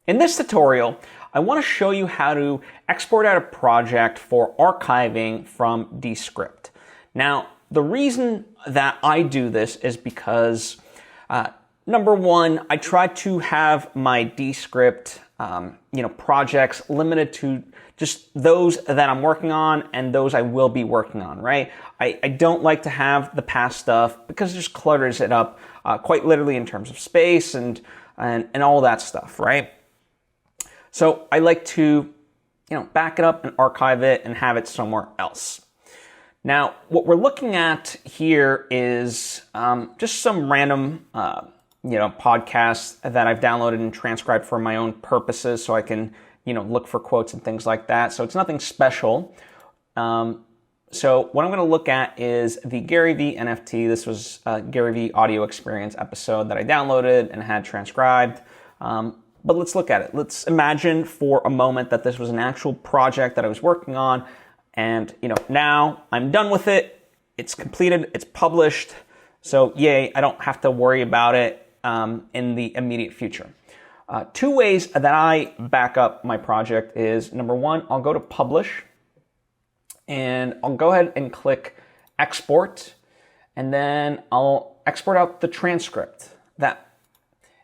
In this tutorial, I want to show you how to export out a project for archiving from Descript. Now, the reason that I do this is because, number one, I try to have my Descript projects limited to just those that I'm working on and those I will be working on, right? I don't like to have the past stuff because it just clutters it up quite literally in terms of space and all that stuff, right? So I like to, back it up and archive it and have it somewhere else. Now, what we're looking at here is just some random, podcasts that I've downloaded and transcribed for my own purposes, so I can, look for quotes and things like that. So it's nothing special. So what I'm going to look at is the Gary V NFT. This was a Gary V audio experience episode that I downloaded and had transcribed. But let's look at it. Let's imagine for a moment that this was an actual project that I was working on, and now I'm done with it. It's completed. It's published. So yay! I don't have to worry about it in the immediate future. Two ways that I back up my project is, number one, I'll go to Publish, and I'll go ahead and click Export, and then I'll export out the transcript.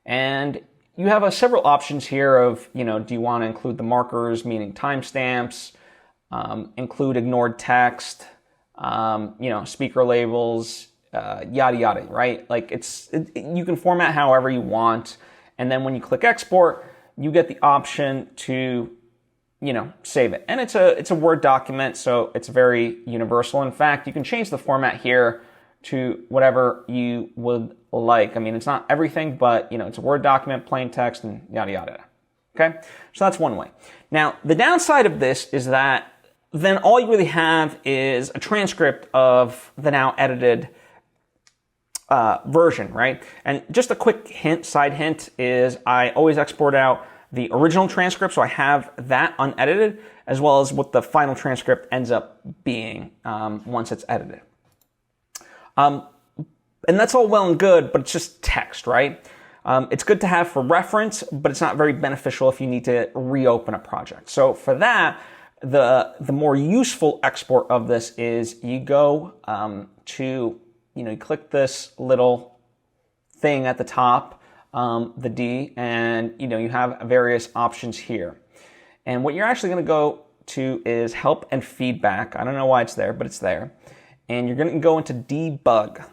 And you have several options here of, do you want to include the markers, meaning timestamps, include ignored text, speaker labels, yada yada, right? Like you can format however you want, and then when you click export, you get the option to, save it. And it's a Word document, so it's very universal. In fact, you can change the format here to whatever you would like. I mean, it's not everything, but it's a Word document, plain text, and yada yada. Okay, so that's one way. Now, the downside of this is that then all you really have is a transcript of the now edited version, right? And just a quick side hint is I always export out the original transcript, so I have that unedited, as well as what the final transcript ends up being once it's edited. And that's all well and good, but it's just text, right? It's good to have for reference, but it's not very beneficial if you need to reopen a project. So for that, the more useful export of this is you go to, you click this little thing at the top, the D, and you have various options here. And what you're actually going to go to is Help and Feedback. I don't know why it's there, but it's there. And you're going to go into Debug.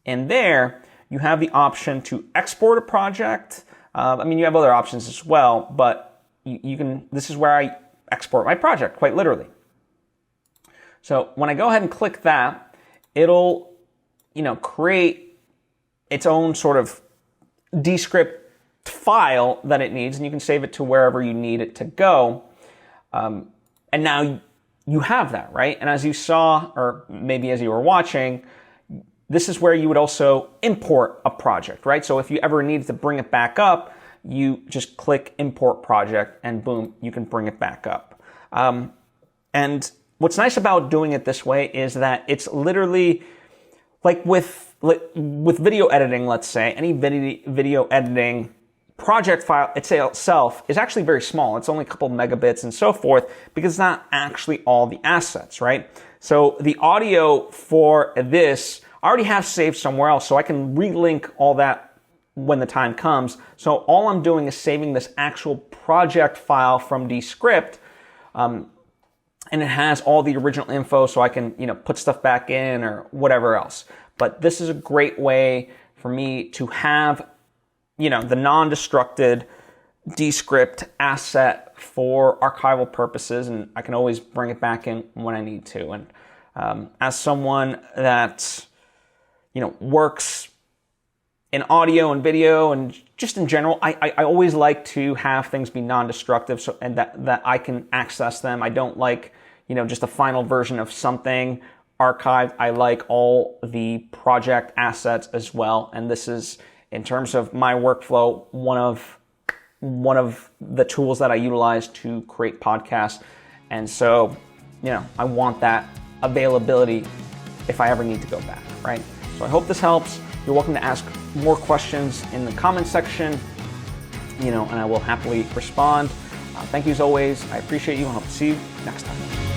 And there, you have the option to export a project. You have other options as well, but you can. This is where I export my project, quite literally. So when I go ahead and click that, it'll, create its own sort of Descript file that it needs, and you can save it to wherever you need it to go. And now you have that, right? And as you saw, or maybe as you were watching, this is where you would also import a project, right? So if you ever need to bring it back up, you just click Import Project, and boom, you can bring it back up. And what's nice about doing it this way is that it's literally like with video editing, let's say, any video editing project file itself is actually very small. It's only a couple megabits and so forth, because it's not actually all the assets, right? So the audio for this I already have saved somewhere else, so I can relink all that when the time comes. So all I'm doing is saving this actual project file from Descript, and it has all the original info, so I can put stuff back in or whatever else. But this is a great way for me to have the non-destructed Descript asset for archival purposes, and I can always bring it back in when I need to. And as someone that works in audio and video and just in general, I always like to have things be non-destructive, and that I can access them. I don't like just a final version of something archived. I like all the project assets as well, and this is, in terms of my workflow, one of the tools that I utilize to create podcasts. And so, I want that availability if I ever need to go back, right? So I hope this helps. You're welcome to ask more questions in the comment section. and I will happily respond. Thank you as always. I appreciate you and hope to see you next time.